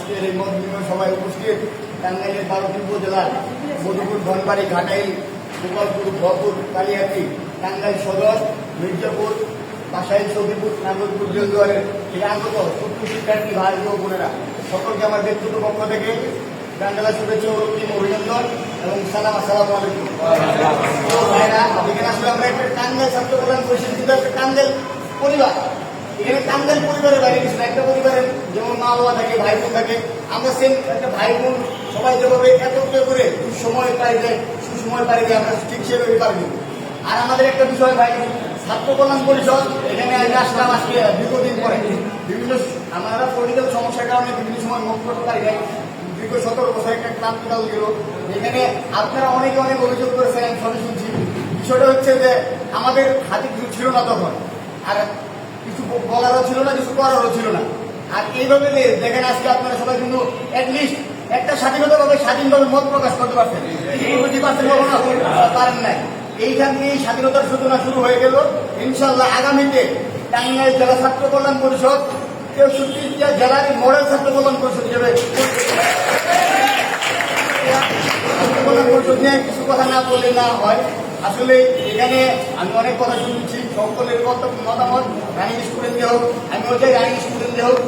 আজকের এই মতবিনিময় সভায় উপস্থিত টাঙ্গাইলের 12টি উপজেলার মধুপুর, ধনবাড়ি, ঘাটাইল, গোপালপুর, ভরপুর, কালিয়াতি, টাঙ্গাইল সদর, মির্জাপুর, বাসাইল, সৌদিপুর, নাগরপুর, জেলদুয়ারের থেকে আগত ছোট্ট শিক্ষার্থী ভাই ও বোনেরা সকলকে আমার ব্যক্তিগত পক্ষ থেকে টাঙ্গাইল শুভেচ্ছা ও অভিনন্দন এবং সালাম। আসসালামু আলাইকুম। ভাইরা, এখানে আসলে আমরা একটা টাঙ্গাইল ছাত্র কল্যাণ পরিষদ কিন্তু একটা টাঙ্গাইল পরিবার, এখানে টাঙ্গাইল পরিবারের বাইরে কিছু না। একটা পরিবারের যেমন মা বাবা থাকে, ভাই বোন থাকে, আমরা সেম একটা ভাই বোন সবাই যেভাবে একত্র করে দুঃসময় পাই যায়, সুসময় পাই যায়, আমরা ঠিক সেভাবে পারবো। আর আমাদের একটা বিষয় ভাই, ছাত্র কল্যাণ পরিষদ এখানে আসলাম আজকে দীর্ঘদিন পরে। বিভিন্ন আমরা পলিটিক্যাল সমস্যার কারণে বিভিন্ন সময় মুখ করতে পারি নাই। দীর্ঘ 17 বছর একটা ক্লান্তিকাল গেল। এখানে আপনারা অনেকে অনেক অভিযোগ করেছেন, আমি সবই শুনছি। বিষয়টা হচ্ছে যে আমাদের হাতে কিছু ছিল না তখন, আর কিছু বলারও ছিল না, কিছু করারও ছিল না। আর এইভাবে দেখেন আজকে আপনারা সবাই কিন্তু অ্যাটলিস্ট একটা স্বাধীনভাবে মত প্রকাশ করতে পারছেন, পারেন নাই। এইখান থেকে স্বাধীনতার সূচনা শুরু হয়ে গেল। ইনশাল্লাহ আগামীতে টাঙ্গাইল জেলা ছাত্র কল্যাণ পরিষদ 63টা জেলার মডেল ছাত্র কল্যাণ পরিষদ হিসেবে ছাত্র কল্যাণ পরিষদ নিয়ে কিছু কথা না বললে না হয়। আসলে এখানে আমি অনেক কথা শুনছি, সকলের মতামত, রানিং স্টুডেন্টদের হোক, আমি ওই রানিং স্টুডেন্টদের হোক,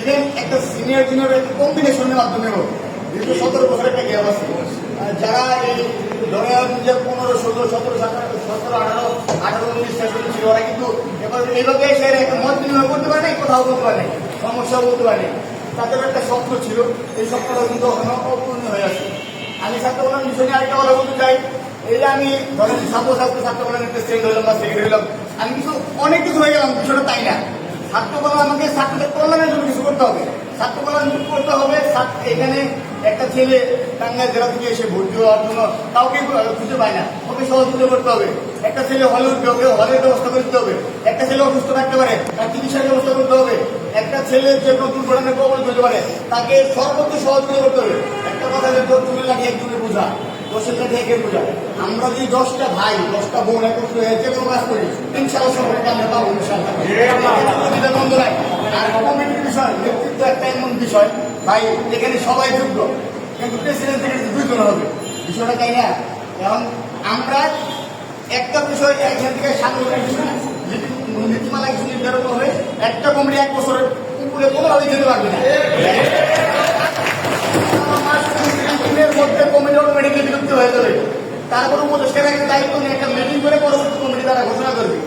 ইভেন একটা সিনিয়র জুনিয়র একটা কম্বিনেশনের মাধ্যমে হোক, দীর্ঘ 17 বছর একটা গ্যাপ আছে। যারা এই ধরে 15, 16, 17, 17, 18, 19 ছিল, ওরা কিন্তু এইভাবে এসে একটা মত বিনিময় করতে পারে নাই, কোথাও বলতে পারে নাই, সমস্যাও বলতে পারে নাই। তাদের একটা স্বপ্ন ছিল, এই স্বপ্নটা কিন্তু এখনো অপূর্ণ হয়ে আছে। আমি ছাত্র কল্যাণ বিষয় নিয়ে আরেকটা কথা বলতে চাই। এই যে আমি ধরেন ছাত্র কল্যাণের প্রেসিডেন্ট হইলাম বা সেক্রেটারি হইলাম, আমি কিছু অনেক কিছু হয়ে গেলাম, বিষয়টা তাই না। ছাত্র কল্যাণ আমাকে ছাত্রদের কল্যাণের জন্য কিছু করতে হবে, ছাত্র কল্যাণ করতে হবে। এখানে একটা ছেলে টাঙ্গাইল জেলা থেকে এসে ভর্তি হওয়ার জন্য কাউকে খুঁজে পায় না, ওকে সহযোগিতা করতে হবে। একটা ছেলে হলে উঠবে, ওকে হলের ব্যবস্থা করতে হবে। একটা ছেলে অসুস্থ থাকতে পারে, তার চিকিৎসার ব্যবস্থা করতে হবে। একটা ছেলে যে নতুন ধরনের প্রবল হতে পারে, তাকে সর্বোচ্চ সহযোগিতা করতে হবে। একটা কথা যে চুলে লাগে একজনের বোঝা, 10-এর কাছে একের বোঝা। আমরা যদি 10টা ভাই 10টা বোন একত্র হয়ে যে কোনো কাজ করি, ইনশাআল্লাহ সবাইকে আমরা পাবো, ইনশাআল্লাহ। বন্ধ নাই। আর কমিটির বিষয়, নেতৃত্ব একটা এমন বিষয় ভাই, এখানে সবাই যোগ্য, কিন্তু প্রেসিডেন্ট থেকে 2 জন হবে, বিষয়টা তাই না। এখন আমরা একটা বিষয় এখান থেকে সাংগঠনিক নীতিমালা কিছু নির্ধারণ হবে, একটা কমিটি 1 বছরের উপরে কোনোভাবেই যেতে পারবে না। মধ্যে কমিটি অটোমেটিকলি বিলুপ্ত হয়ে যাবে। তারপর উপদেষ্টার একটা দায়িত্ব নিয়ে একটা মিটিং করে পরবর্তী কমিটি তারা ঘোষণা করবে।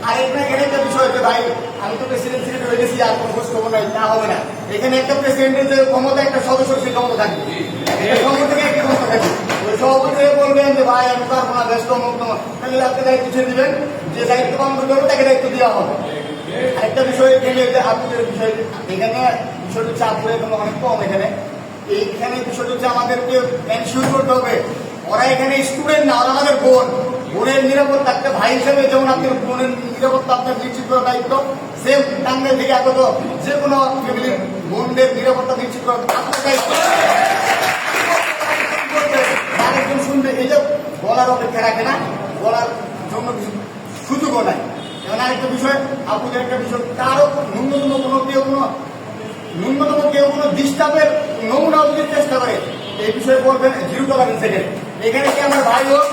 আর এখানে একটা বিষয় হচ্ছে ভাই, আমি তো প্রেসিডেন্ট সেক্রেটারি হয়ে গেছি, আর কোনো খোঁজ খবর নাই, তা হবে না। এখানে একটা প্রেসিডেন্টের যে ক্ষমতা, একটা সদস্যের সেই ক্ষমতা থাকবে, সঙ্গে থেকে একটি ক্ষমতা থাকবে। ওই সভাপতি বলবেন যে ভাই আমি পারবো না, ব্যস্ত মুক্ত, তাহলে আপনি দায়িত্ব ছেড়ে দিবেন, যে দায়িত্ব পালন করতে হবে তাকে দায়িত্ব দেওয়া হবে। আরেকটা বিষয় এখানে আপনাদের বিষয়, এখানে বিষয়টা হচ্ছে আপনাদের অনেক কম। এইখানে বিষয়টা হচ্ছে আমাদেরকে এনশিওর করতে হবে, ওরা এখানে স্টুডেন্ট না, ওরা আমাদের বোনের নিরাপত্তা। একটা ভাই হিসেবে যেমন আপনার বোনের নিরাপত্তা আপনার নিশ্চিত করার দায়িত্ব, সেম টাঙ্গাইল থেকে আগত যে কোনো ফ্যামিলির বোনদের নিরাপত্তা নিশ্চিত করার আপনার দায়িত্ব। আরেকজন শুনবে, এই যে বলার অপেক্ষা রাখে না, বলার জন্য কিছু সুযোগও নাই। এবং আরেকটা বিষয়, আপনাদের একটা বিষয়, কারো ন্যূনতম কেউ কোনো ডিস্টার্বের নমুনা চেষ্টা করে, এই বিষয়ে বলবেন 0 টলারেন্স। এখানে কি আমার ভাই হোক